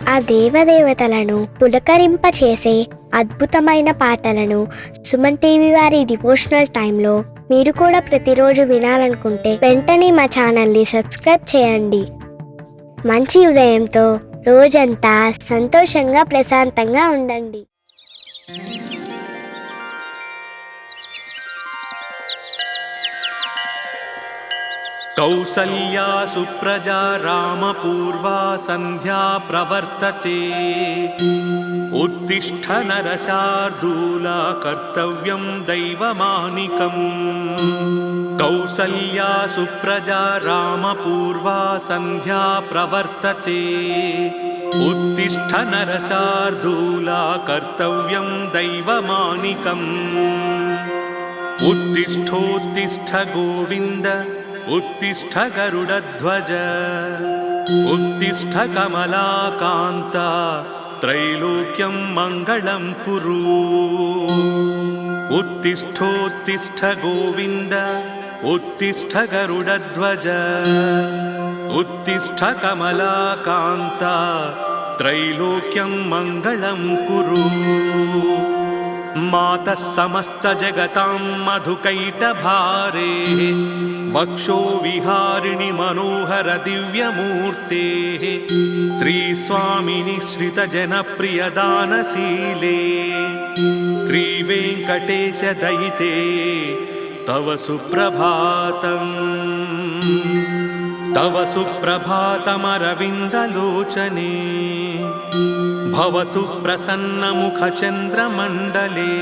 ఆ దేవదేవతలను పులకరింపచేసే అద్భుతమైన పాటలను సుమన్ టీవీ వారి డివోషనల్ టైంలో మీరు కూడా ప్రతిరోజు వినాలనుకుంటే వెంటనే మా ఛానల్ని సబ్స్క్రైబ్ చేయండి. మంచి ఉదయంతో రోజంతా సంతోషంగా ప్రశాంతంగా ఉండండి. कौसल्या सुप्रजा रामपूर्वा सन्ध्या प्रवर्तते। उत्तिष्ठ नरशार्दूला कर्तव्यं दैवमानिकम्। कौसल्या सुप्रजा रामपूर्वा सन्ध्या प्रवर्तते। उत्तिष्ठ नरशार्दूला कर्तव्यं दैवमानिकम्। उत्तिष्ठोत्तिष्ठ गोविन्द उत्तिष्ठ गरुडध्वज। उत्तिष्ठ कमलाकान्ता त्रैलोक्यं मङ्गलं कुरु। उत्तिष्ठोत्तिष्ठ गोविन्द उत्तिष्ठ गरुडध्वज। उत्तिष्ठ कमलाकान्ता त्रैलोक्यं मङ्गलं कुरु। मातः समस्त जगतां मधुकैटभारे वक्षो विहारिणि मनोहर दिव्यमूर्तेः। श्रीस्वामिनि श्रितजनप्रियदानशीले श्रीवेङ्कटेश दयिते तव सुप्रभातम्। तव सुप्रभातमरविन्दलोचने भवतु प्रसन्नमुखचन्द्रमण्डले।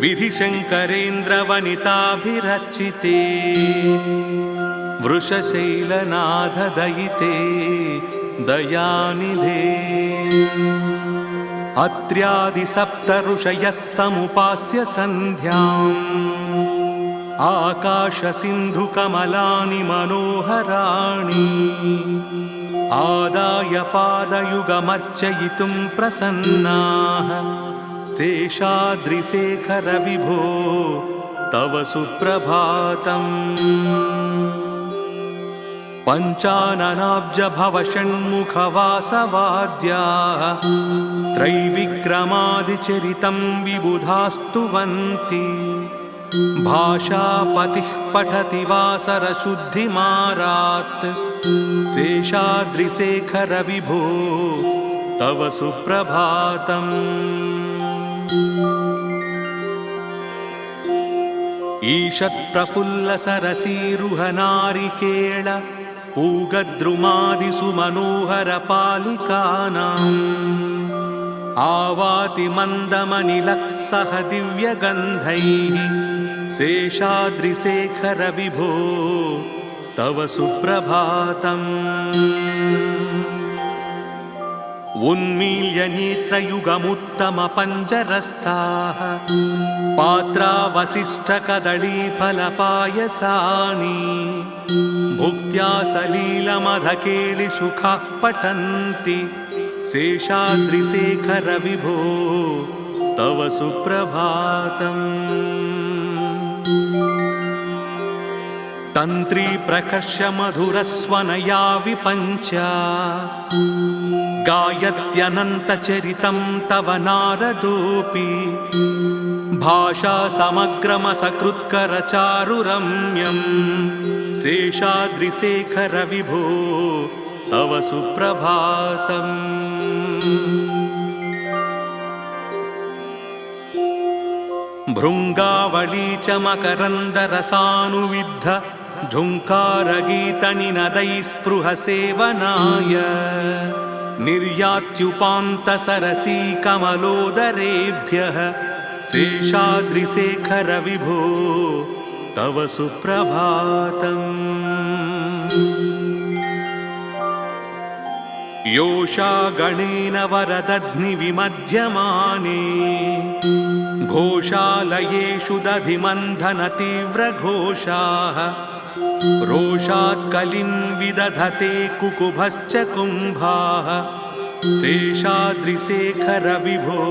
विधिशङ्करेन्द्रवनिताभिरचिते वृषशैलनाथदयिते दयानिधे। अत्र्यादिसप्तऋषयः समुपास्य सन्ध्याम् आकाशसिन्धुकमलानि मनोहराणि आदाय पादयुगमर्चयितुं प्रसन्नाः। शेषाद्रिशेखर विभो तव सुप्रभातम्। पञ्चाननाब्ज भव षण्मुखवासवाद्याः त्रैविक्रमादिचरितं विबुधास्तुवन्ति। भाषापतिः पठति वासरशुद्धिमारात् शेषाद्रिशेखर विभो तव सुप्रभातम्। ईषत्प्रफुल्लसरसीरुहनारिकेळ पूगद्रुमादिषु मनोहरपालिकानाम् आवाति मन्दमनिलक्सह दिव्यगन्धैः शेषाद्रिशेखर विभो तव सुप्रभातम्। उन्मील्य नेत्रयुगमुत्तमपञ्जरस्थाः पात्रावसिष्ठकदळीफलपायसानि भुक्त्या सलीलमधकेलिशुखाः पठन्ति शेषाद्रिशेखर विभो तव सुप्रभातम्। तन्त्री प्रकर्ष मधुरस्वनया विपञ्च गायत्यनन्तचरितं तव नारदोऽपि भाषा समग्रमसकृत्करचारुरम्यं शेषाद्रिशेखर विभो तव सुप्रभातम्। भृङ्गावळी च मकरन्दरसानुविद्ध झुङ्कारगीतनिनदैः स्पृहसेवनाय निर्यात्युपान्तसरसी कमलोदरेभ्यः शेषाद्रिशेखर विभो तव सुप्रभातम्। योषा गणेन वरदध्निविमध्यमाने घोषालयेषु दधिमन्थनतीव्रघोषाः रोषात् कलिं विदधते कुकुभश्च कुम्भाः शेषाद्रिशेखर विभो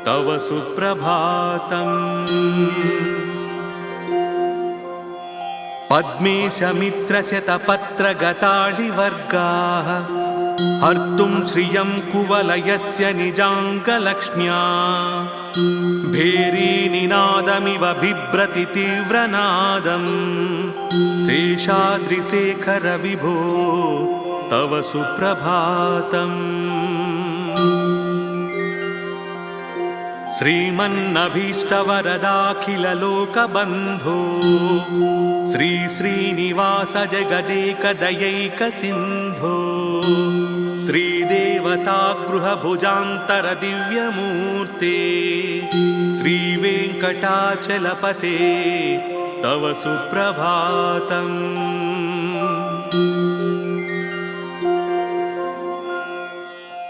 तव सुप्रभातम्। पद्मेशमित्रशतपत्रगताळिवर्गाः हर्तुं श्रियं कुवलयस्य निजाङ्गलक्ष्म्या भेरीनिनादमिव बिभ्रति तीव्रनादं शेषाद्रिशेखर विभो तव सुप्रभातम्। श्रीमन्नभीष्टवरदाखिललोकबन्धो श्री श्रीनिवास जगदेकदयैकसिन्धो श्रीदेवतागृहभुजान्तर दिव्यमूर्ते श्रीवेङ्कटाचलपते तव सुप्रभातम्।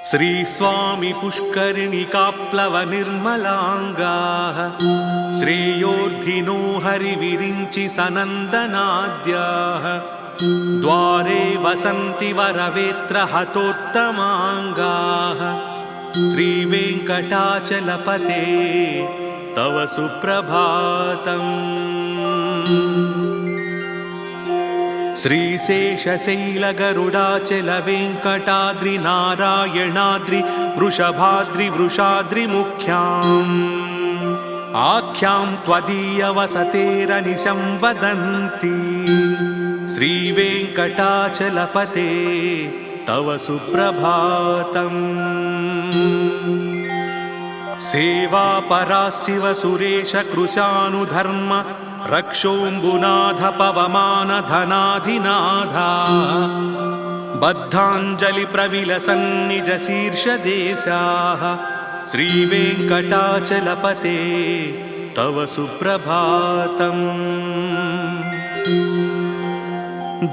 श्रीस्वामी पुष्करिणिकाप्लवनिर्मलाङ्गाः श्रेयोर्धिनो हरिविरिञ्चि सनन्दनाद्याः द्वारे वसन्ति वरवेत्रहतोत्तमाङ्गाः श्रीवेङ्कटाचलपते तव सुप्रभातम्। श्रीशेषशैलगरुडाचलवेङ्कटाद्रिनारायणाद्रि वृषभाद्रिवृषाद्रिमुख्याम् आख्यां त्वदीयवसतेरनिशं वदन्ति श्रीवेङ्कटाचलपते तव सुप्रभातम्। सेवापरा शिव सुरेश कृशानुधर्म रक्षोऽम्बुनाथ पवमान धनाधिनाथा बद्धाञ्जलि प्रविलसन्निज शीर्षदेशाः श्रीवेङ्कटाचलपते तव सुप्रभातम्।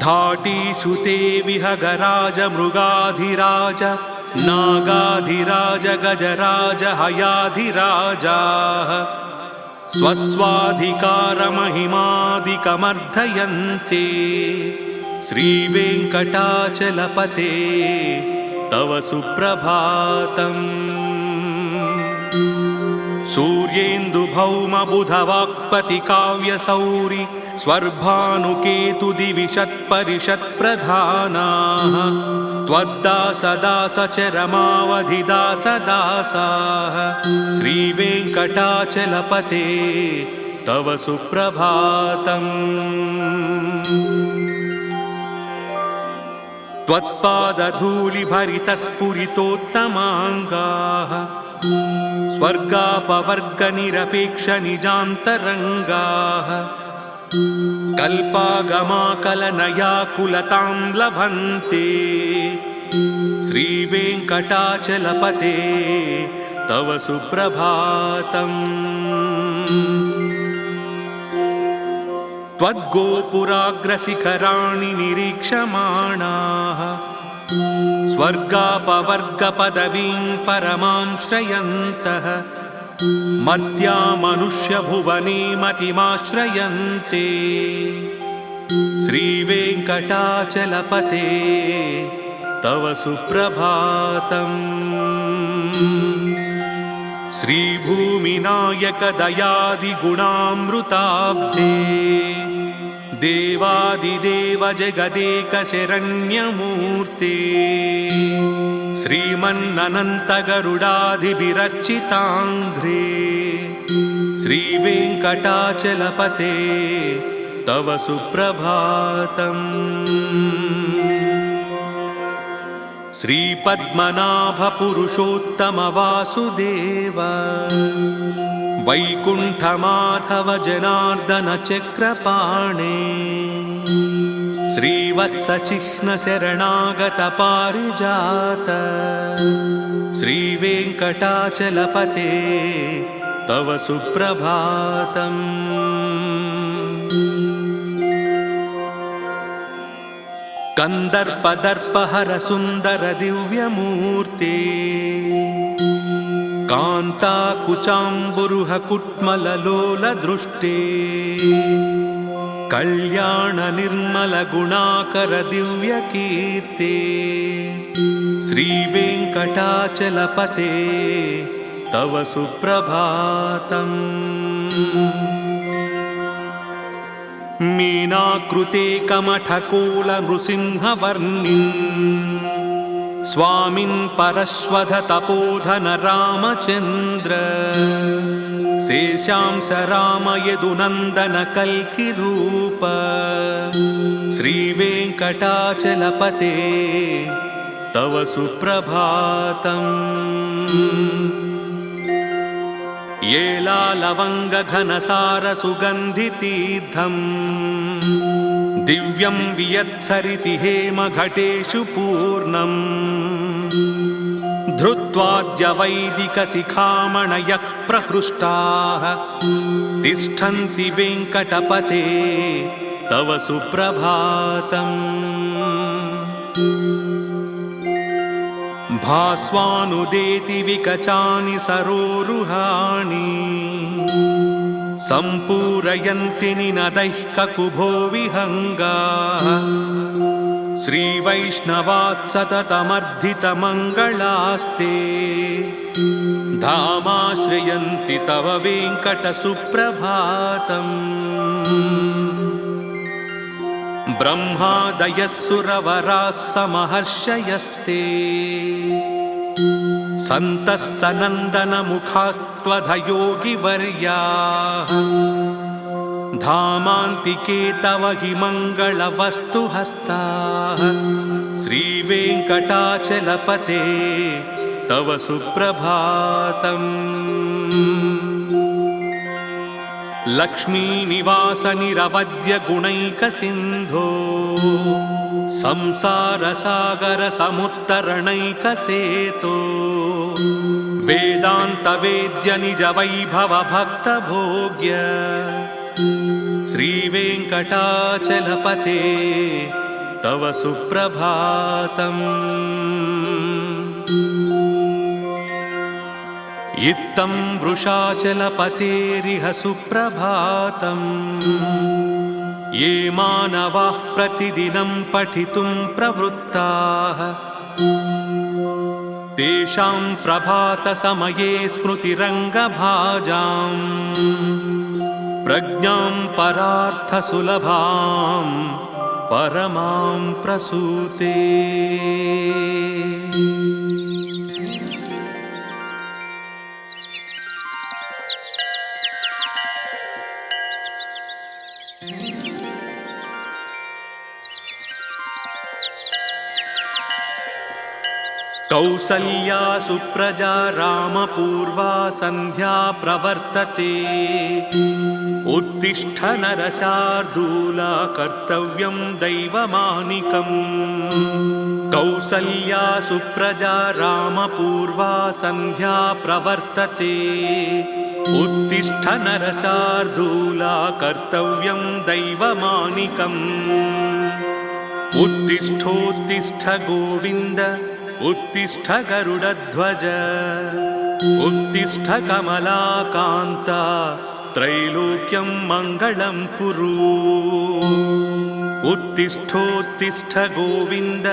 धाटीषु ते विहगराज मृगाधिराज नागाधिराज गजराज हयाधिराजाः स्वस्वाधिकारमहिमादिकमर्धयन्ते श्रीवेङ्कटाचलपते तव सुप्रभातम्। सूर्येन्दुभौमबुधवाक्पतिकाव्यसौरि स्वर्भानुकेतुदिविषत्परिषत्प्रधानाः त्वद्दासदासचरमावधिदासदासाः श्रीवेङ्कटाचलपते तव सुप्रभातम्। त्वत्पादधूलिभरितस्फुरितोत्तमाङ्गाः स्वर्गापवर्गनिरपेक्षनिजान्तरङ्गाः कल्पागमाकलनयाकुलतां लभन्ते श्रीवेङ्कटाचलपते तव सुप्रभातम्। त्वद्गोपुराग्रशिखराणि निरीक्षमाणाः स्वर्गापवर्गपदवीं परमां श्रयन्तः मर्त्या मनुष्यभुवने मतिमाश्रयन्ते श्रीवेङ्कटाचलपते तव सुप्रभातम्। श्रीभूमिनायकदयादिगुणामृताब्धे देवादिदेव जगदेकशरण्यमूर्ते श्रीमन्ननन्तगरुडाधिभिरर्चिताङ्घ्रे श्रीवेङ्कटाचलपते तव सुप्रभातम्। श्रीपद्मनाभपुरुषोत्तमवासुदेव वैकुण्ठमाधव जनार्दन चक्रपाणे श्रीवत्सचिह्नशरणागतपारिजात श्रीवेङ्कटाचलपते तव सुप्रभातम्। कन्दर्पदर्पहर सुन्दर दिव्यमूर्ते कान्ताकुचाम्बुरुह कुट्मललोलदृष्टे कल्याण निर्मल गुणाकर दिव्यकीर्ते श्रीवेङ्कटाचलपते तव सुप्रभातम्। मीनाकृते कमठकोलनृसिंहवर्णिन् स्वामिन् परश्वध तपोधन रामचन्द्र शेषांस राम यदुनन्दन कल्किरूप श्रीवेङ्कटाचलपते तव सुप्रभातम्। येलालवङ्गघनसारसुगन्धितीर्थम् दिव्यं वियत्सरिति हेमघटेषु पूर्णम् धृत्वाद्यवैदिकशिखामणयः प्रहृष्टाः तिष्ठन्ति वेङ्कटपते तव सुप्रभातम्। भास्वानुदेति विकचानि सरोरुहाणि सम्पूरयन्ति निनदैः ककुभो विहङ्गाः श्रीवैष्णवात् सततमर्धितमङ्गलास्ते धामाश्रयन्ति तव वेङ्कटसुप्रभातम्। ब्रह्मादयः सुरवराः समहर्षयस्ते सन्तः सनन्दनमुखास्त्वधयोगिवर्याः धामान्तिके तव हि मङ्गलवस्तुहस्ताः श्रीवेङ्कटाचलपते तव सुप्रभातम्। लक्ष्मीनिवासनिरवद्य गुणैकसिन्धो संसारसागरसमुत्तरणैकसेतो वेदान्तवेद्य निजवैभवभक्तभोग्य श्रीवेङ्कटाचलपते तव सुप्रभातम्। इत्थं वृषाचलपतेरिह सुप्रभातम्। ये मानवाः प्रतिदिनं पठितुं प्रवृत्ताः तेषां प्रभातसमये स्मृतिरङ्गभाजां प्रज्ञां परार्थसुलभां परमां प्रसूते। कौसल्या सुप्रजा रामपूर्वा सन्ध्या प्रवर्तते उत्तिष्ठ नरशार्दूला कर्तव्यं दैवमानिकम्। कौसल्या सुप्रजा रामपूर्वा सन्ध्या प्रवर्तते उत्तिष्ठ नरशार्दूला कर्तव्यं दैवमानिकम्। उत्तिष्ठोत्तिष्ठ गोविन्द उत्तिष्ठ गरुडध्वज उत्तिष्ठ कमलाकान्ता त्रैलोक्यं मङ्गलं कुरु। उत्तिष्ठोत्तिष्ठ गोविन्द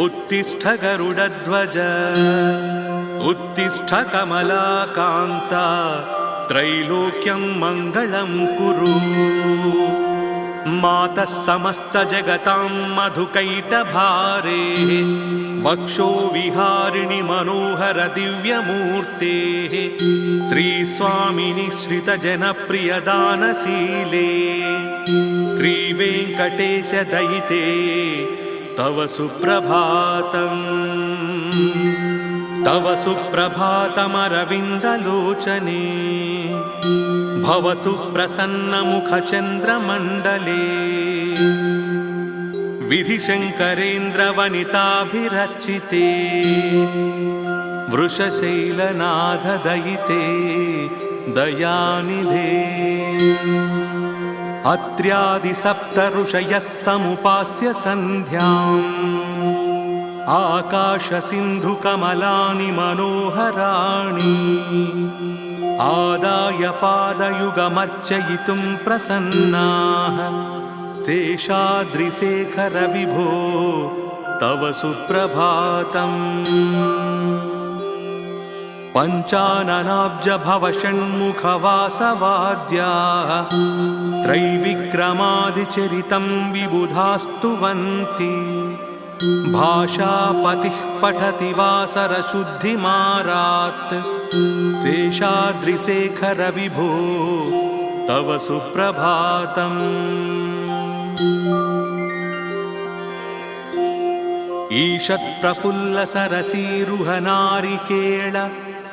उत्तिष्ठ गरुडध्वज उत्तिष्ठ कमलाकान्ता त्रैलोक्यं मङ्गलं कुरु। मातः समस्तजगतां मधुकैटभारे वक्षो विहारिणि मनोहर दिव्यमूर्तेः श्रीस्वामिनि श्रितजनप्रियदानशीले श्रीवेङ्कटेश दयिते तव सुप्रभातम्। तव सुप्रभातमरविन्दलोचने भवतु प्रसन्नमुखचन्द्रमण्डले विधिशङ्करेन्द्रवनिताभिरचिते वृषशैलनाथदयिते दयानिधे। अत्र्यादिसप्तऋषयः समुपास्य सन्ध्याम् आकाशसिन्धुकमलानि मनोहराणि आदाय पादयुगमर्चयितुं प्रसन्नाः शेषाद्रिशेखर विभो तव सुप्रभातम्। पञ्चाननाब्जभवषण्मुखवासवाद्याः त्रैविक्रमादिचरितं विबुधास्तुवन्ति भाषापतिः पठति वासरशुद्धिमारात् शेषाद्रिशेखर विभो तव सुप्रभातम्। ईषत्प्रफुल्लसरसीरुहनारिकेळ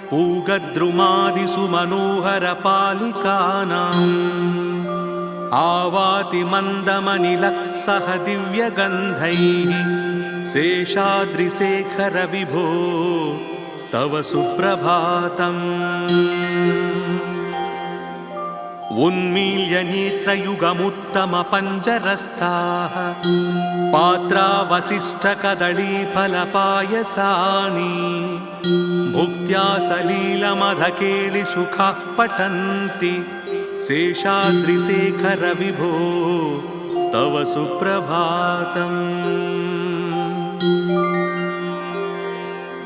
पूगद्रुमादिसुमनोहरपालिकानाम् आवाति मन्दमनिलक्सह दिव्यगन्धैः शेषाद्रिशेखर विभो तव सुप्रभातम्। उन्मील्य नेत्रयुगमुत्तमपञ्जरस्थाः पात्रावसिष्ठकदळीफलपायसानि भुक्त्या सलीलमधकेलिसुखाः पठन्ति शेषाद्रिशेखर विभो तव सुप्रभातम्।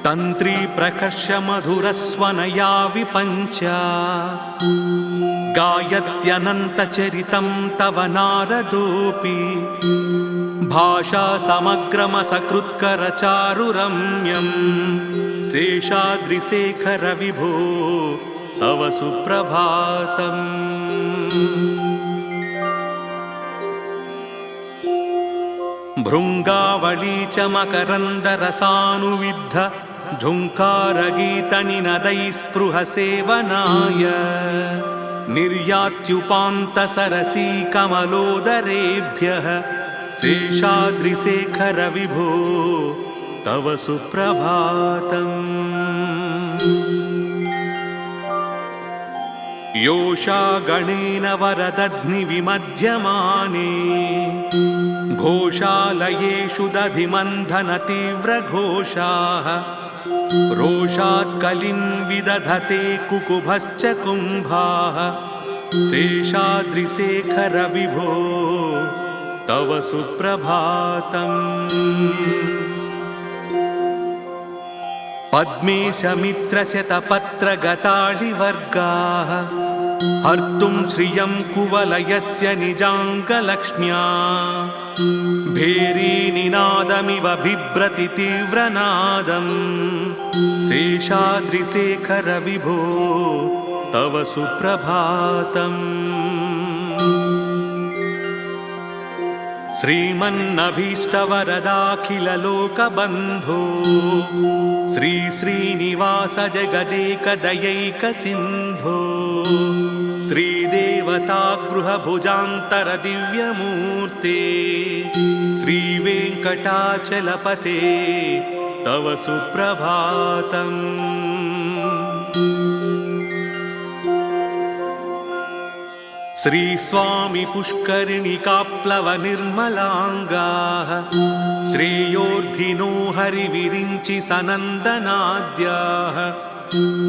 तन्त्री प्रकर्ष मधुरस्वनया विपञ्च गायत्यनन्तचरितं तव नारदोऽपि भाषा समग्रमसकृत्करचारुरम्यं शेषाद्रिशेखर विभो तव सुप्रभातम्। भृङ्गावळी च मकरन्दरसानुविद्ध झुङ्कारगीतनिनदैस्पृहसेवनाय निर्यात्युपान्तसरसी कमलोदरेभ्यः शेषाद्रिशेखर विभो तव सुप्रभातम्। योषा गणेन वरदध्निविमध्यमाने घोषालयेषु दधिमन्थनतीव्रघोषाः रोषात् कलिं विदधते कुकुभश्च कुम्भाः शेषाद्रिशेखर विभो तव सुप्रभातम्। पद्मेशमित्रशतपत्रगताळिवर्गाः हर्तुं श्रियं कुवलयस्य निजाङ्गलक्ष्म्या भेरीनिनादमिव बिभ्रति तीव्रनादम् शेषाद्रिशेखर विभो तव सुप्रभातम्। श्रीमन्नभीष्टवरदाखिललोकबन्धो श्री श्रीनिवास जगदेकदयैकसिन्धो श्रीदेवतागृहभुजान्तरदिव्यमूर्ते श्रीवेङ्कटाचलपते तव सुप्रभातम्। श्रीस्वामी पुष्करिणिकाप्लवनिर्मलाङ्गाः श्रेयोर्धिनो हरिविरिञ्चि सनन्दनाद्याः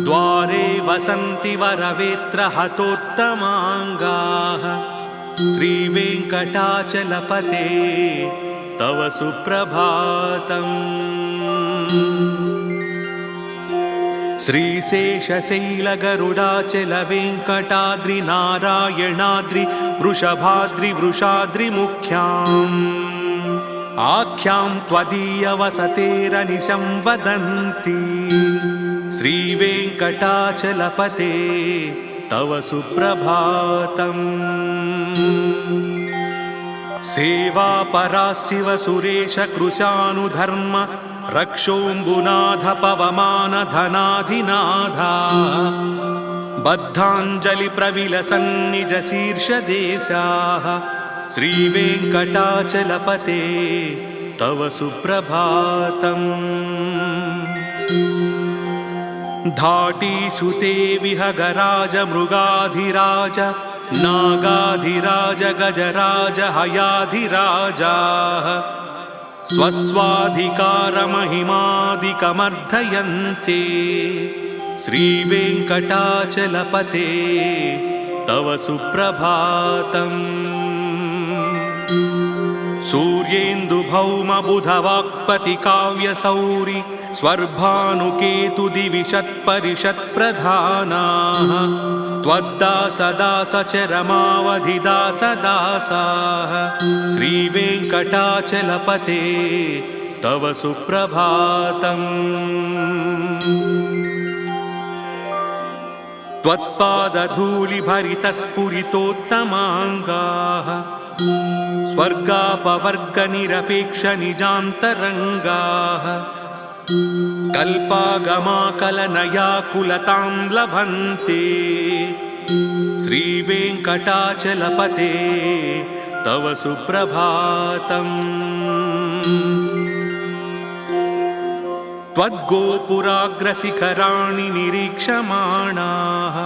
द्वारे वसन्ति वरवेत्रहतोत्तमाङ्गाः श्रीवेङ्कटाचलपते तव सुप्रभातम्। श्रीशेषशैलगरुडाचलवेङ्कटाद्रिनारायणाद्रि वृषभाद्रिवृषाद्रिमुख्याम् आख्यां त्वदीयवसतेरनिशं वदन्ति श्रीवेङ्कटाचलपते तव सुप्रभातम्। सेवापरा शिव सुरेश कृशानुधर्म रक्षोऽम्बुनाथ पवमान धनाधिनाथा बद्धाञ्जलिप्रविलसन्निज शीर्षदेशाः श्रीवेङ्कटाचलपते तव सुप्रभातम्। धाटीषु ते विहगराज मृगाधिराज नागाधिराज गजराज हयाधिराजाः स्वस्वाधिकारमहिमादिकमर्धयन्ते श्रीवेङ्कटाचलपते तव सुप्रभातम्। सूर्येन्दुभौमबुधवाक्पति काव्यसौरि स्वर्भानुकेतु दिविषत्परिषत्प्रधानाः त्वद्दासदासचरमावधिदासदासाः श्रीवेङ्कटाचलपते तव सुप्रभातम्। त्वत्पादधूलिभरितस्फुरितोत्तमाङ्गाः स्वर्गापवर्गनिरपेक्षनिजान्तरङ्गाः कल्पागमाकलनयाकुलतां लभन्ते श्रीवेङ्कटाचलपते तव सुप्रभातम्। त्वद्गोपुराग्रशिखराणि निरीक्षमाणाः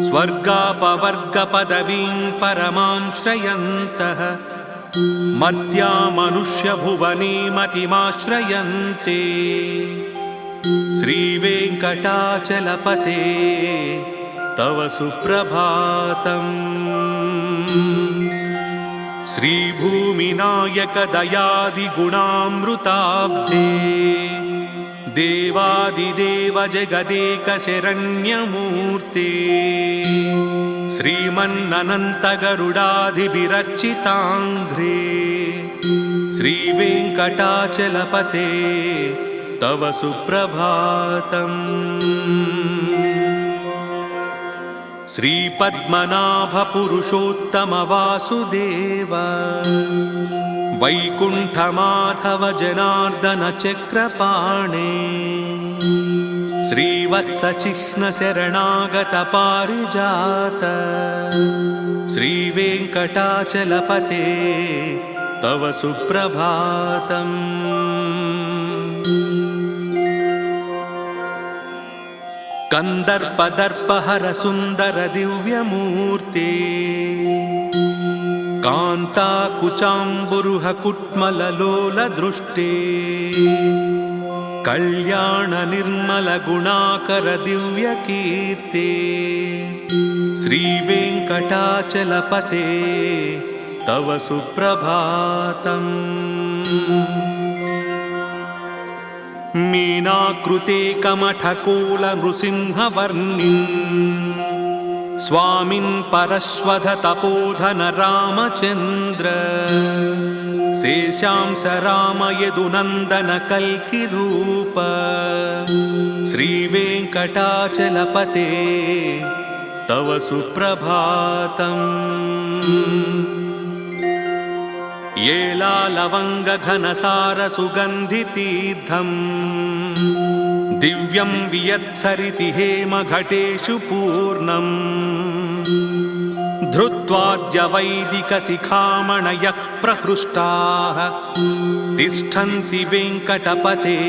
स्वर्गापवर्गपदवीं परमां श्रयन्तः मर्त्या मनुष्यभुवने मतिमाश्रयन्ते श्रीवेङ्कटाचलपते तव सुप्रभातम्। श्रीभूमिनायकदयादिगुणामृताब्धे देवादिदेव जगदेकशरण्यमूर्ते श्रीमन्ननन्तगरुडाधिभिरर्चिताङ्घ्रे श्रीवेङ्कटाचलपते तव सुप्रभातम्। श्रीपद्मनाभपुरुषोत्तमवासुदेव वैकुण्ठमाधव जनार्दन चक्रपाणे श्रीवत्सचिह्नशरणागत पारिजात श्रीवेङ्कटाचलपते तव सुप्रभातम्। कन्दर्पदर्पहर सुन्दर दिव्यमूर्ते कान्ताकुचाम्बुरुह कुट्मललोलदृष्टे कल्याण निर्मल गुणाकर दिव्यकीर्ते श्रीवेङ्कटाचलपते तव सुप्रभातम्। मीनाकृते कमठकोल नृसिंहवर्णिन् स्वामिन् परश्वध तपोधन रामचन्द्र शेषांस राम यदुनन्दन कल्किरूप श्रीवेङ्कटाचलपते तव सुप्रभातम्। येलालवङ्गघनसार सुगन्धितीर्थम् दिव्यं वियत्सरिति हेमघटेषु पूर्णम् धृत्वाद्यवैदिकशिखामणयः प्रहृष्टाः तिष्ठन्ति वेङ्कटपते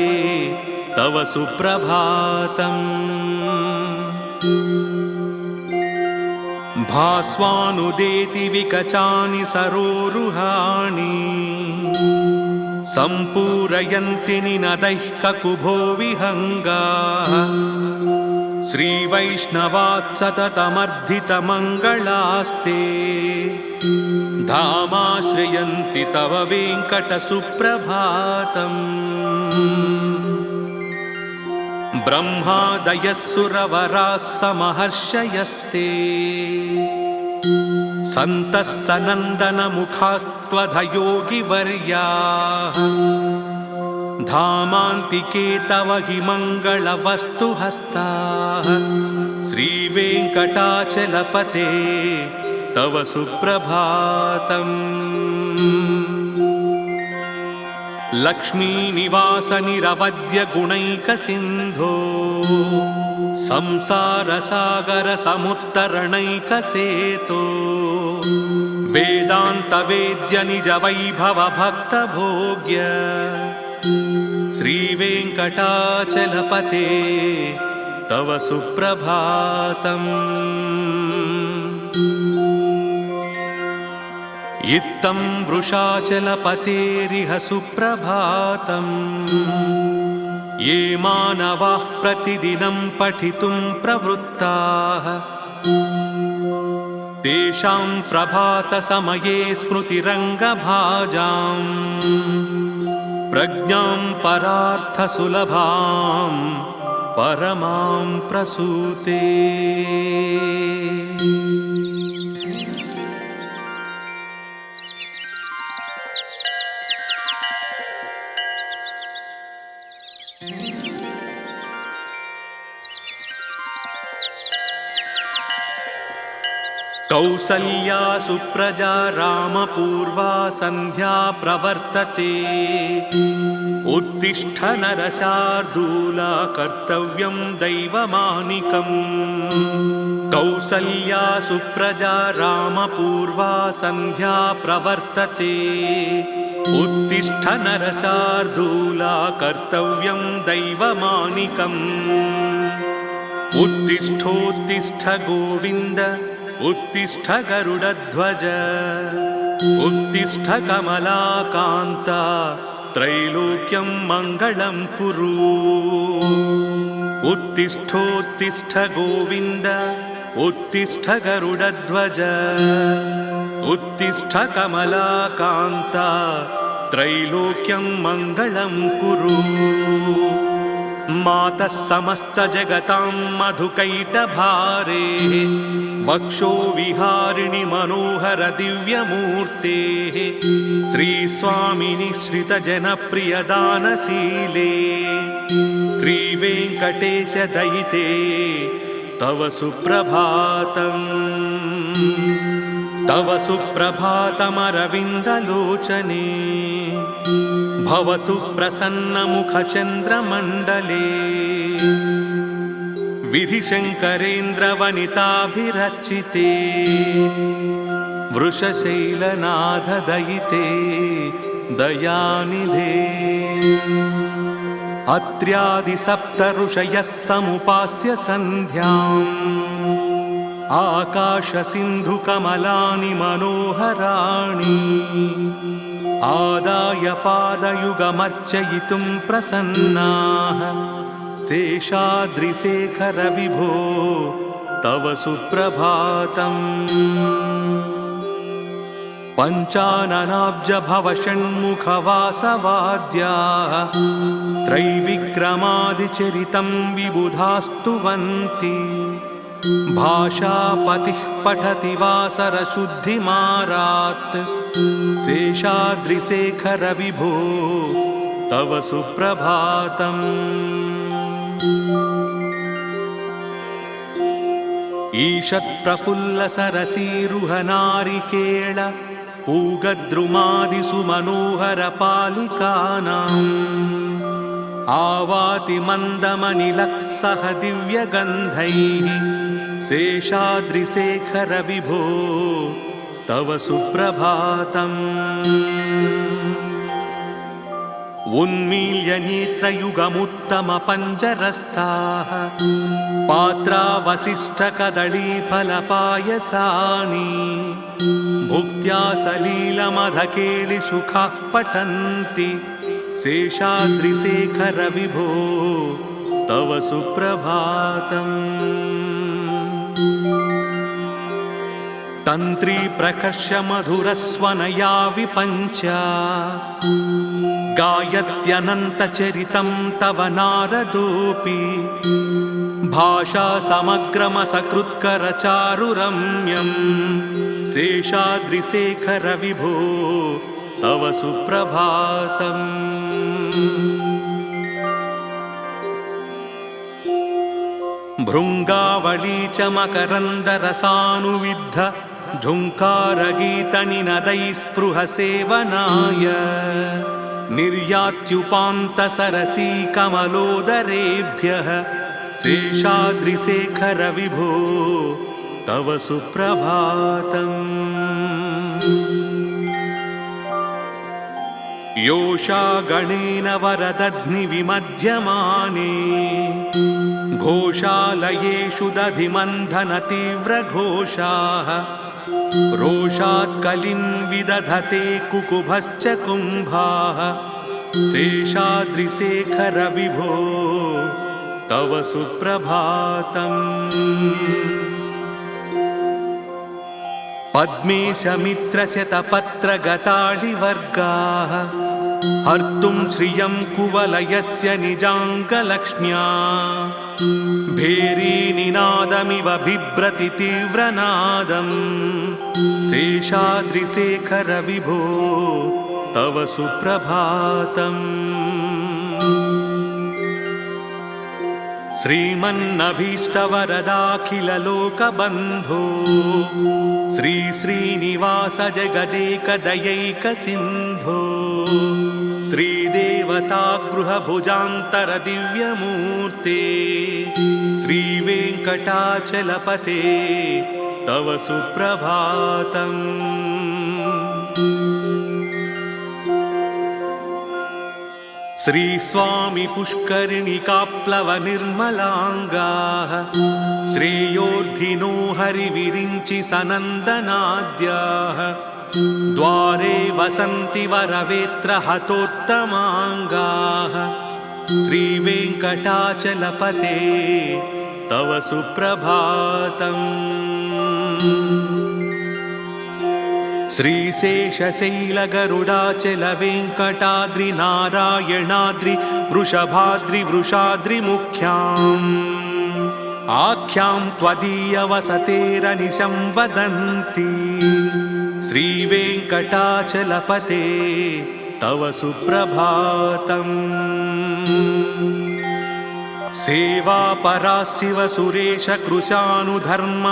तव सुप्रभातम्। भास्वानुदेति विकचानि सरोरुहाणि सम्पूरयन्ति निनदैः ककुभो विहङ्गाः श्रीवैष्णवात् सततमर्धितमङ्गलास्ते धामाश्रयन्ति तव वेङ्कटसुप्रभातम्। ब्रह्मादयः सुरवराः समहर्षयस्ते सन्तः सनन्दनमुखास्त्वधयोगिवर्याः धामान्तिके तव हि मङ्गलवस्तुहस्ताः श्रीवेङ्कटाचलपते तव सुप्रभातम्। लक्ष्मीनिवास निरवद्य गुणैकसिन्धो संसारसागर समुत्तरणैकसेतो वेदान्तवेद्य निज वैभव भक्तभोग्य श्रीवेङ्कटाचलपते तव सुप्रभातम्। इत्थं वृषाचलपतेरिह सुप्रभातम्। ये मानवाः प्रतिदिनं पठितुं प्रवृत्ताः तेषां प्रभातसमये स्मृतिरङ्गभाजाम् प्रज्ञां परार्थसुलभां परमां प्रसूते। कौसल्या सुप्रजा रामपूर्वा सन्ध्या प्रवर्तते। उत्तिष्ठ नरशार्दूला कर्तव्यं दैवमानिकम्। कौसल्या सुप्रजा रामपूर्वा सन्ध्या प्रवर्तते। उत्तिष्ठ नरशार्दूला कर्तव्यं दैवमानिकम्। उत्तिष्ठोत्तिष्ठ गोविन्द उत्तिष्ठ गरुडध्वज। उत्तिष्ठ कमलाकान्ता त्रैलोक्यं मङ्गलं कुरु। उत्तिष्ठोत्तिष्ठ गोविन्द उत्तिष्ठ गरुडध्वज। उत्तिष्ठ कमलाकान्ता त्रैलोक्यं मङ्गलं कुरु। मातः समस्तजगतां मधुकैटभारे। वक्षो विहारिणि मनोहर दिव्यमूर्तेः। श्रीस्वामिनि श्रितजनप्रियदानशीले। श्रीवेङ्कटेश दयिते तव सुप्रभातम्। तव सुप्रभातमरविन्दलोचने। भवतु प्रसन्नमुखचन्द्रमण्डले। विधिशङ्करेन्द्रवनिताभिरचिते। वृषशैलनाथदयिते दयानिधे। अत्र्यादिसप्तऋषयः समुपास्य सन्ध्याम्। आकाशसिन्धुकमलानि मनोहराणि। आदाय पादयुगमर्चयितुं प्रसन्नाः। शेषाद्रिशेखर विभो तव सुप्रभातम्। पञ्चाननाब्जभवषण्मुखवासवाद्याः त्रैविक्रमादिचरितं विबुधास्तुवन्ति। भाषापतिः पठति वासरशुद्धिमारात्। शेषाद्रिशेखर विभो तव सुप्रभातम्। ईषत्प्रफुल्लसरसीरुहनारिकेळ पूगद्रुमादिषु मनोहरपालिकानाम्। आवाति मन्दमनिलक्सह दिव्यगन्धैः। शेषाद्रिशेखर विभो तव सुप्रभातम्। उन्मील्य नेत्रयुगमुत्तमपञ्जरस्थाः पात्रावसिष्ठकदळीफलपायसानि। भुक्त्या सलीलमधकेलिसुखाः पठन्ति। शेषाद्रिशेखर विभो तव सुप्रभातम्। तन्त्री प्रकर्ष मधुरस्वनया विपञ्च। गायत्यनन्तचरितं तव नारदोऽपि। भाषा समग्रमसकृत्करचारुरम्यम्। शेषाद्रिशेखर विभो तव सुप्रभातम्। भृङ्गावळी च मकरन्दरसानुविद्ध झुङ्कारगीतनिनदैः स्पृहसेवनाय। निर्यात्युपान्तसरसी कमलोदरेभ्यः। शेषाद्रिशेखर विभो तव सुप्रभातम्। योषा गणेन वरदध्निविमध्यमाने। घोषालयेषु दधिमन्थनतीव्रघोषाः। रोषात् कलिं विदधते कुकुभश्च कुम्भाः। शेषाद्रिशेखर विभो तव सुप्रभातम्। पद्मेशमित्रशतपत्रगताळिवर्गाः हर्तुं श्रियं कुवलयस्य निजाङ्गलक्ष्म्या भेरीनिनादमिव बिभ्रति तीव्रनादम् शेषाद्रिशेखर विभो तव सुप्रभातम्। श्रीमन्नभीष्टवरदाखिललोकबन्धो श्री श्रीनिवास जगदेकदयैकसिन्धो श्रीदेवतागृहभुजान्तर दिव्यमूर्ते श्रीवेङ्कटाचलपते तव सुप्रभातम्। श्रीस्वामी पुष्करिणिकाप्लवनिर्मलाङ्गाः श्रेयोर्धिनो हरिविरिञ्चि सनन्दनाद्याः द्वारे वसन्ति वरवेत्र हतोत्तमाङ्गाः श्रीवेङ्कटाचलपते तव सुप्रभातम्। श्रीशेषशैलगरुडाचलवेङ्कटाद्रिनारायणाद्रि वृषभाद्रि वृषाद्रिमुख्याम् आख्यां त्वदीयवसतेरनिशं वदन्ति श्रीवेङ्कटाचलपते तव सुप्रभातम्। सेवापरा शिव सुरेश कृशानुधर्म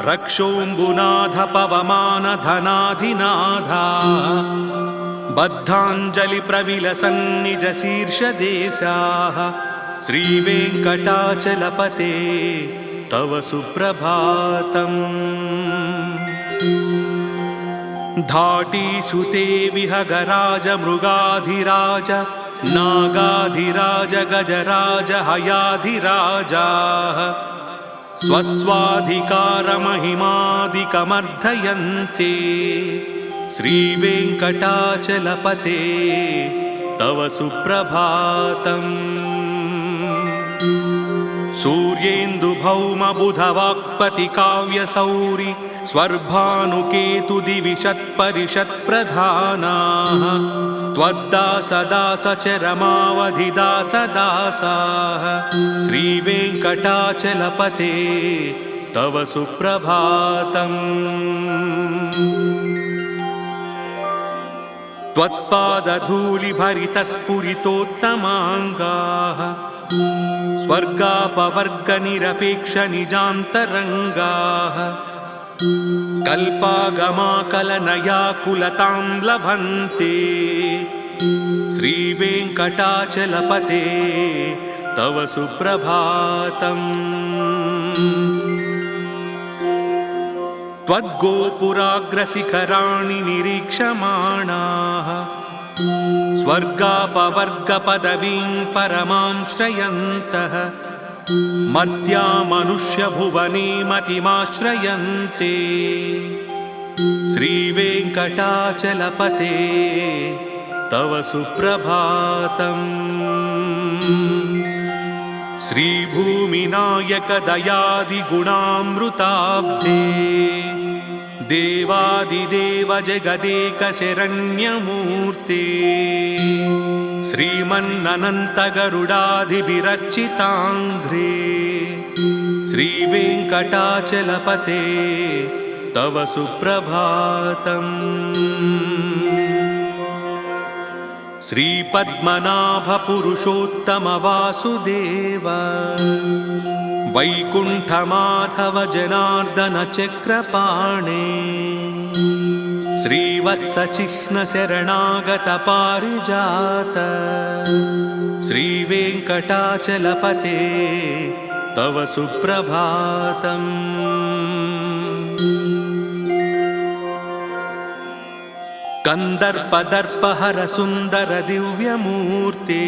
रक्षोऽम्बुनाथ पवमान धनाधिनाधा बद्धाञ्जलि प्रविलसन्निज शीर्षदेशाः श्रीवेङ्कटाचलपते तव सुप्रभातम्। धाटीषु ते विहगराज मृगाधिराज नागाधिराज गजराज हयाधिराजाः स्वस्वाधिकारमहिमादिकमर्धयन्ते श्रीवेङ्कटाचलपते तव सुप्रभातम्। सूर्येन्दुभौमबुधवाक्पतिकाव्यसौरि स्वर्भानुकेतुदिविषत्परिषत्प्रधानाः त्वद्दासदासचरमावधिदासदासाः श्रीवेङ्कटाचलपते तव सुप्रभातम्। त्वत्पादधूलिभरितस्फुरितोत्तमाङ्गाः स्वर्गापवर्गनिरपेक्षनिजान्तरङ्गाः कल्पागमाकलनयाकुलतां लभन्ते श्रीवेङ्कटाचलपते तव सुप्रभातम्। त्वद्गोपुराग्रशिखराणि निरीक्षमाणाः स्वर्गापवर्गपदवीं परमां श्रयन्तः मर्त्या मनुष्यभुवने मतिमाश्रयन्ते श्रीवेङ्कटाचलपते तव सुप्रभातम्। श्रीभूमिनायकदयादिगुणामृताब्धे देवादिदेव जगदेकशरण्यमूर्ते श्रीमन्ननन्तगरुडाधिभिरर्चिताङ्घ्रे श्रीवेङ्कटाचलपते तव सुप्रभातम्। श्रीपद्मनाभपुरुषोत्तमवासुदेव वैकुण्ठमाधव जनार्दन चक्रपाणे श्रीवत्सचिह्नशरणागत पारिजात श्रीवेङ्कटाचलपते तव सुप्रभातम्। कन्दर्पदर्पहर सुन्दर दिव्यमूर्ते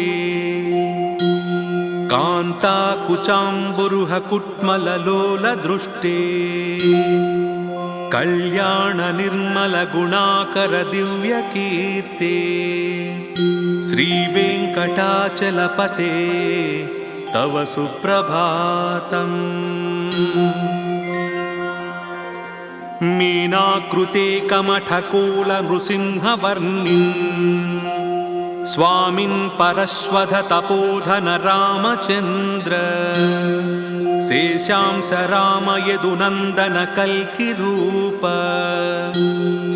कान्ताकुचाम्बुरुह कुट्मललोलदृष्टे कल्याण निर्मल गुणाकर दिव्यकीर्ते श्रीवेङ्कटाचलपते तव सुप्रभातम्। मीनाकृते कमठकोलनृसिंहवर्णिन् स्वामिन् परश्वध तपोधन रामचन्द्र शेषांस राम यदुनन्दन कल्किरूप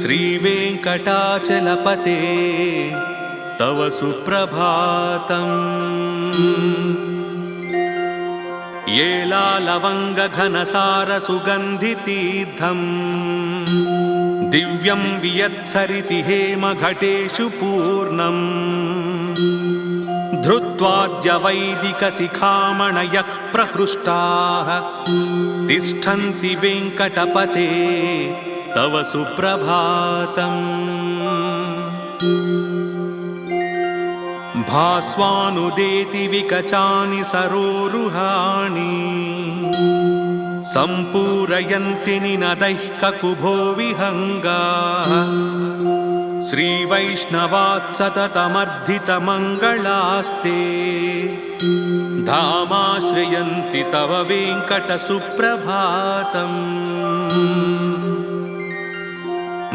श्रीवेङ्कटाचलपते तव सुप्रभातम्। येलालवङ्गघनसारसुगन्धितीर्थम् दिव्यं वियत्सरिति हेमघटेषु पूर्णम् धृत्वाद्यवैदिकशिखामणयः प्रहृष्टाः तिष्ठन्ति वेङ्कटपते तव सुप्रभातम्। भास्वानुदेति विकचानि सरोरुहाणि सम्पूरयन्ति निनदैः ककुभो विहङ्गाः श्रीवैष्णवात् सततमर्धितमङ्गलास्ते धामाश्रयन्ति तव वेङ्कटसुप्रभातम्।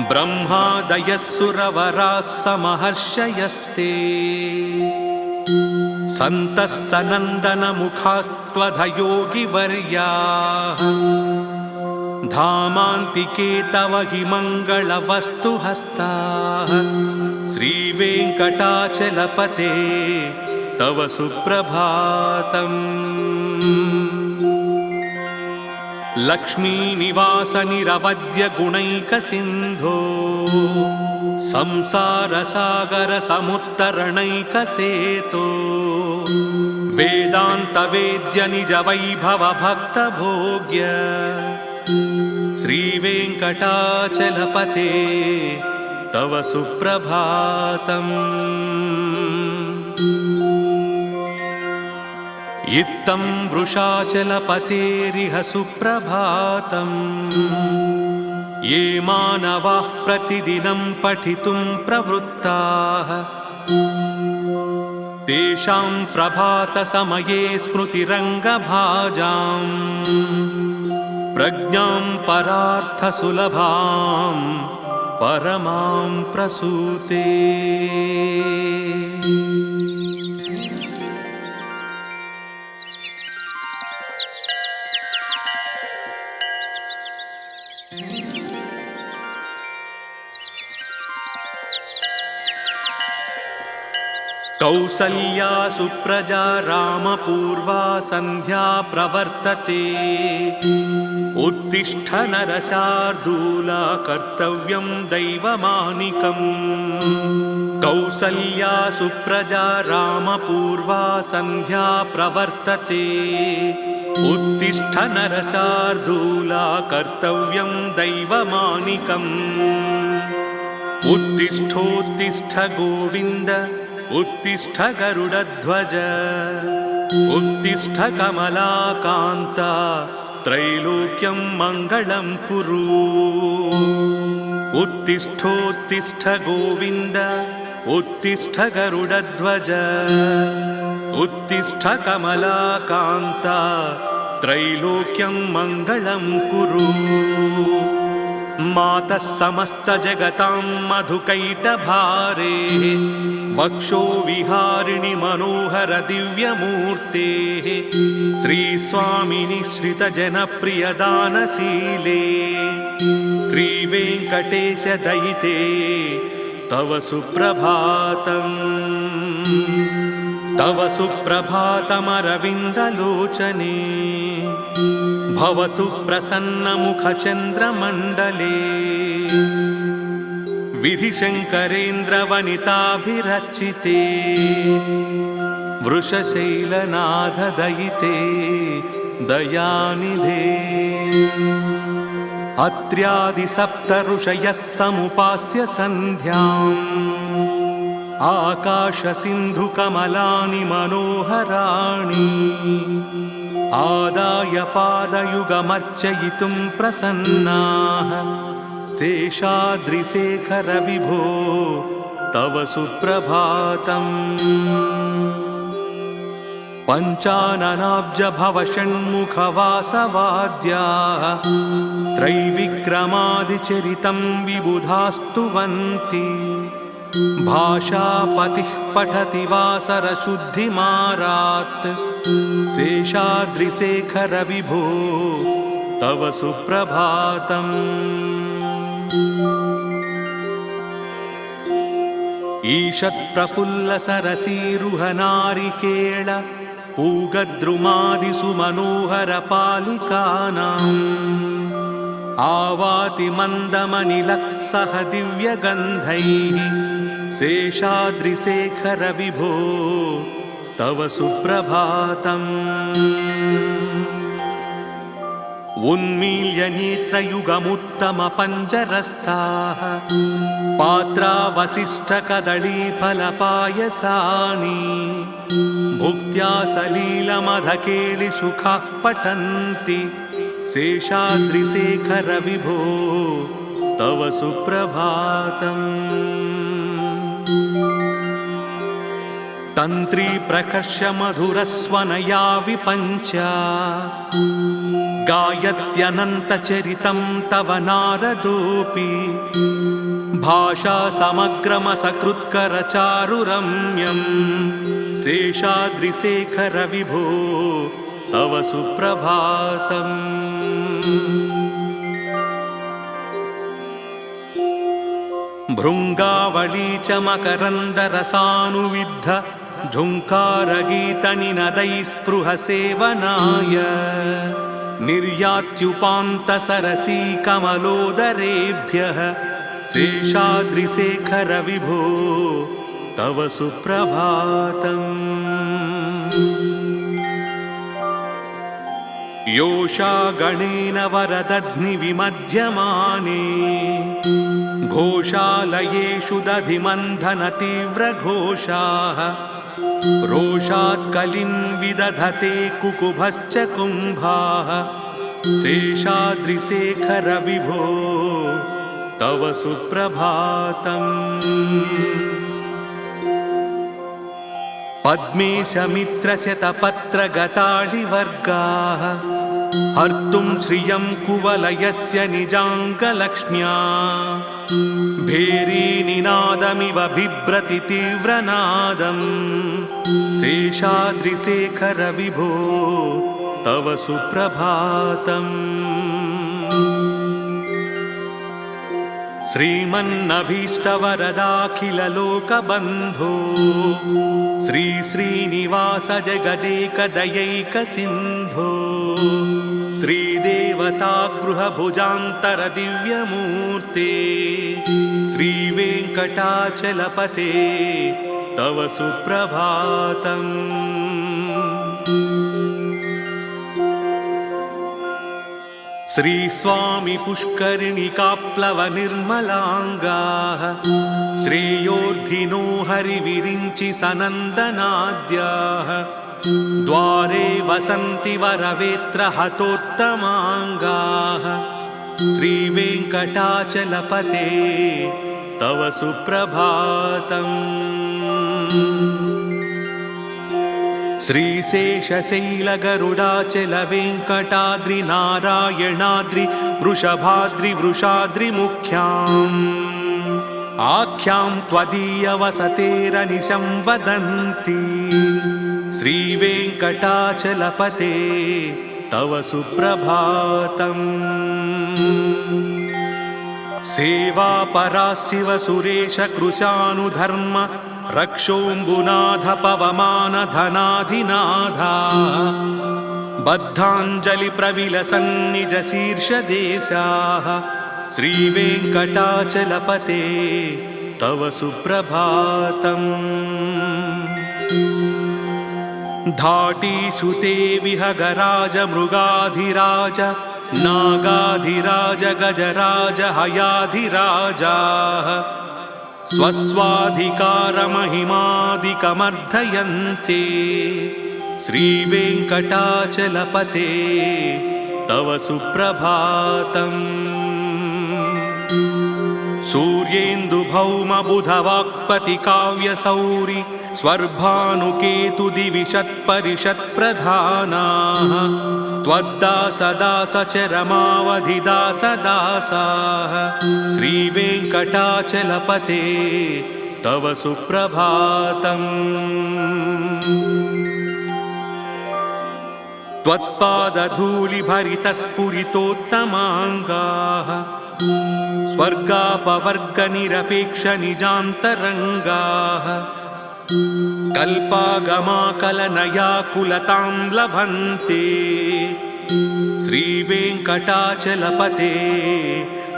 ब्रह्मादयः सुरवराः समहर्षयस्ते सन्तः सनन्दनमुखास्त्वधयोगिवर्याः धामान्तिके तव हि मङ्गलवस्तुहस्ताः श्रीवेङ्कटाचलपते तव सुप्रभातम्। लक्ष्मीनिवासनिरवद्यगुणैकसिन्धो संसारसागरसमुत्तरणैकसेतो वेदान्तवेद्य निजवैभवभक्तभोग्य श्रीवेङ्कटाचलपते तव सुप्रभातम्। इत्थं वृषाचलपतेरिह सुप्रभातम्। ये मानवाः प्रतिदिनं पठितुं प्रवृत्ताः तेषां प्रभातसमये स्मृतिरङ्गभाजाम् प्रज्ञां परार्थसुलभां परमां प्रसूते। कौसल्या सुप्रजा रामपूर्वा सन्ध्या प्रवर्तते उत्तिष्ठ नरशार्दूला कर्तव्यं दैवमानिकम्। कौसल्या सुप्रजा रामपूर्वा सन्ध्या प्रवर्तते उत्तिष्ठ नरशार्दूला कर्तव्यं दैवमानिकम्। उत्तिष्ठोत्तिष्ठ गोविन्द उत्तिष्ठ गरुडध्वज उत्तिष्ठ कमलाकान्ता त्रैलोक्यं मङ्गलं कुरु। उत्तिष्ठोत्तिष्ठ गोविन्द उत्तिष्ठ गरुडध्वज उत्तिष्ठ कमलाकान्ता त्रैलोक्यं मङ्गलं कुरु। मातः समस्तजगतां मधुकैटभारे वक्षो विहारिणि मनोहर दिव्यमूर्तेः श्रीस्वामिनि श्रितजनप्रियदानशीले श्रीवेङ्कटेश दयिते तव सुप्रभातम्। तव सुप्रभातमरविन्दलोचने भवतु प्रसन्नमुखचन्द्रमण्डले विधिशङ्करेन्द्रवनिताभिरचिते वृषशैलनाथदयिते दयानिधे। अत्र्यादिसप्तऋषयः समुपास्य सन्ध्याम् आकाशसिन्धुकमलानि मनोहराणि आदाय पादयुगमर्चयितुं प्रसन्नाः शेषाद्रिशेखर विभो तव सुप्रभातम्। पञ्चाननाब्जभवषण्मुखवासवाद्याः त्रैविक्रमादिचरितं विबुधास्तुवन्ति भाषापतिः पठति वासरशुद्धिमारात् शेषाद्रिशेखर विभो तव सुप्रभातम् ईषत्प्रफुल्लसरसीरुहनारिकेळ पूगद्रुमादिसुमनोहरपालिकानाम् आवाति मन्दमनिलक्सह दिव्यगन्धैः शेषाद्रिशेखर विभो तव सुप्रभातम् उन्मील्य नेत्रयुगमुत्तमपञ्जरस्थाः पात्रावसिष्ठकदळीफलपायसानि भुक्त्या सलीलमधकेलिसुखाः पठन्ति शेषाद्रिशेखर विभो तव सुप्रभातम् तन्त्री प्रकर्ष मधुरस्वनया विपञ्च गायत्यनन्तचरितं तव नारदोऽपि भाषा समग्रमसकृत्करचारुरम्यं शेषाद्रिशेखर विभो तव सुप्रभातम् भृङ्गावली च मकरन्दरसानुविद्ध झुङ्कारगीतनिनदैस्पृहसेवनाय निर्यात्युपान्तसरसी कमलोदरेभ्यः शेषाद्रिशेखर विभो तव सुप्रभातम् योषा गणेन वरदध्निविमध्यमाने घोषालयेषु दधिमन्थनतीव्रघोषाः रोषात् कलिं विदधते कुकुभश्च कुम्भाः शेषाद्रिशेखर विभो तव सुप्रभातम् पद्मेशमित्रशतपत्रगताळिवर्गाः हर्तुं श्रियं कुवलयस्य निजाङ्गलक्ष्म्या भेरीनिनादमिव बिभ्रति तीव्रनादम् शेषाद्रिशेखर विभो तव सुप्रभातम् श्रीमन्नभीष्टवरदाखिललोकबन्धो श्री श्रीनिवास जगदेकदयैकसिन्धो श्रीदेवतागृहभुजान्तरदिव्यमूर्ते श्रीवेङ्कटाचलपते तव सुप्रभातम् श्रीस्वामी पुष्करिणिकाप्लवनिर्मलाङ्गाः श्रेयोर्धिनो हरिविरिञ्चि सनन्दनाद्याः द्वारे वसन्ति वरवेत्रहतोत्तमाङ्गाः श्रीवेङ्कटाचलपते तव सुप्रभातम् श्रीशेषशैलगरुडाचलवेङ्कटाद्रिनारायणाद्रि वृषभाद्रिवृषाद्रिमुख्याम् आख्यां त्वदीयवसतेरनिशं वदन्ति श्रीवेङ्कटाचलपते तव सुप्रभातम् सेवापरा शिव सुरेश कृशानुधर्म रक्षोऽम्बुनाथ पवमान धनाधिनाथा बद्धाञ्जलिप्रविलसन्निज शीर्षदेशाः श्रीवेङ्कटाचलपते तव सुप्रभातम् धाटीषु ते विहगराज मृगाधिराज नागाधिराज गजराज हयाधिराजाः स्वस्वाधिकारमहिमादिकमर्धयन्ते श्रीवेङ्कटाचलपते तव सुप्रभातम् सूर्येन्दुभौमबुधवाक्पतिकाव्यसौरि स्वर्भानुकेतुदिविषत्परिषत्प्रधानाः त्वद्दासदासचरमावधिदासदासाः श्रीवेङ्कटाचलपते तव सुप्रभातम्। त्वत्पादधूलिभरितस्फुरितोत्तमाङ्गाः स्वर्गापवर्गनिरपेक्षनिजान्तरङ्गाः कल्पागमाकलनयाकुलतां लभन्ते श्रीवेङ्कटाचलपते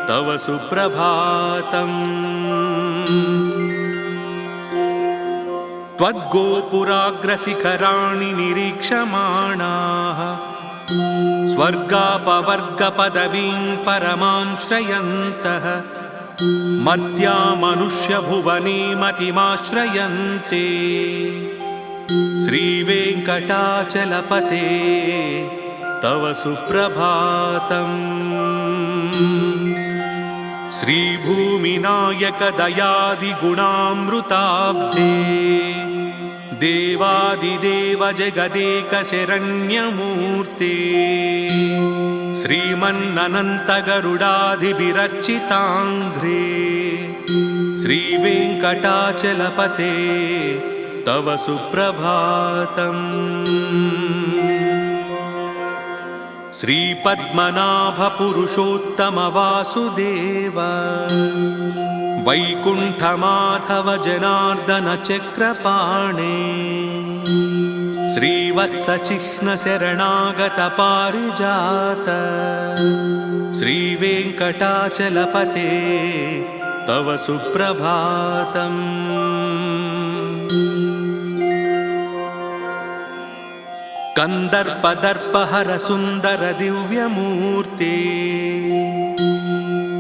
तव सुप्रभातम्। त्वद्गोपुराग्रशिखराणि निरीक्षमाणाः स्वर्गापवर्गपदवीं परमां श्रयन्तः मर्त्या मनुष्यभुवने मतिमाश्रयन्ते श्रीवेङ्कटाचलपते तव सुप्रभातम्। श्रीभूमिनायकदयादिगुणामृताब्धे देवादिदेव जगदेकशरण्यमूर्ते श्रीमन्ननन्तगरुडाधिभिरर्चिताङ्घ्रे श्रीवेङ्कटाचलपते तव सुप्रभातम्। श्रीपद्मनाभपुरुषोत्तमवासुदेव वैकुण्ठमाधव जनार्दन चक्रपाणे श्रीवत्सचिह्नशरणागत पारिजात श्रीवेङ्कटाचलपते तव सुप्रभातम्। कन्दर्पदर्पहर सुन्दर दिव्यमूर्ते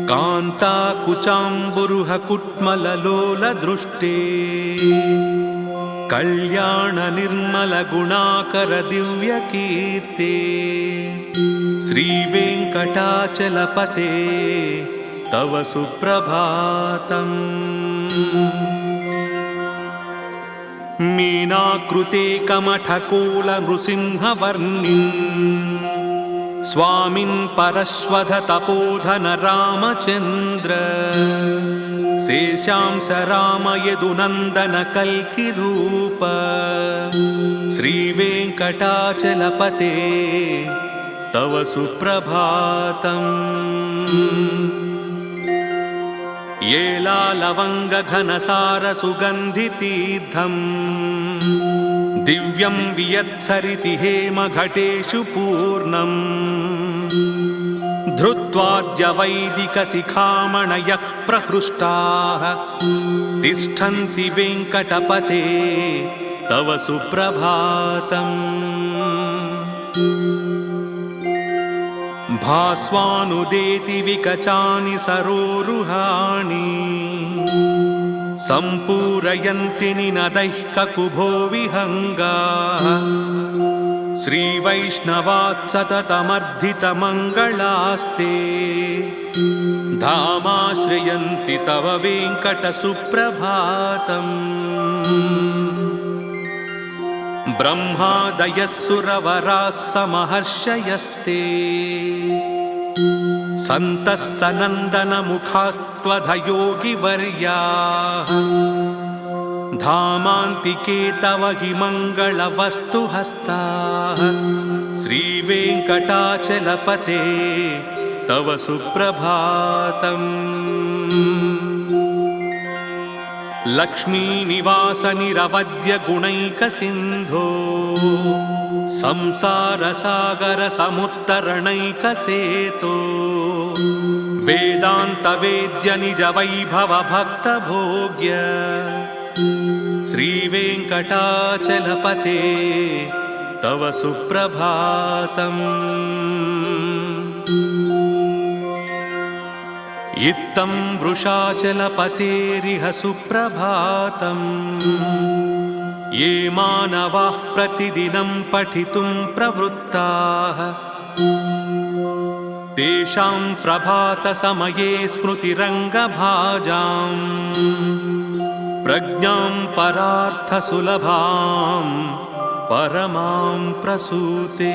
कान्ताकुचाम्बुरुह कुट्मललोलदृष्टे कल्याण निर्मल गुणाकर दिव्यकीर्ते श्रीवेङ्कटाचलपते तव सुप्रभातम्। मीनाकृते कमठकोलनृसिंहवर्णिन् स्वामिन् परश्वध तपोधन रामचन्द्र शेषांश राम यदुनन्दन कल्किरूप श्रीवेङ्कटाचलपते तव सुप्रभातम्। येलालवङ्गघनसारसुगन्धितीर्थम् दिव्यं वियत्सरिति हेमघटेषु पूर्णम् धृत्वाद्यवैदिकशिखामणयः प्रहृष्टाः तिष्ठन्ति वेङ्कटपते तव सुप्रभातम्। भास्वानुदेति विकचानि सरोरुहाणि सम्पूरयन्ति निनदैः ककुभो विहङ्गाः श्रीवैष्णवात् सततमर्धितमङ्गलास्ते धामाश्रयन्ति तव वेङ्कटसुप्रभातम्। ब्रह्मादयः सुरवराः समहर्षयस्ते सन्तः सनन्दनमुखास्त्वधयोगिवर्याः धामान्तिके तव हि मङ्गलवस्तुहस्ताः श्रीवेङ्कटाचलपते तव सुप्रभातम्। लक्ष्मीनिवास निरवध्य गुणैकसिन्धो संसारसागर समुत्तरणैकसेतो वेदान्तवेद्य निज वैभव भक्तभोग्य श्रीवेङ्कटाचलपते तव सुप्रभातम्। इत्थं वृषाचलपतेरिह सुप्रभातम्। ये मानवाः प्रतिदिनं पठितुं प्रवृत्ताः तेषां प्रभातसमये स्मृतिरङ्गभाजाम् प्रज्ञां परार्थसुलभां परमां प्रसूते।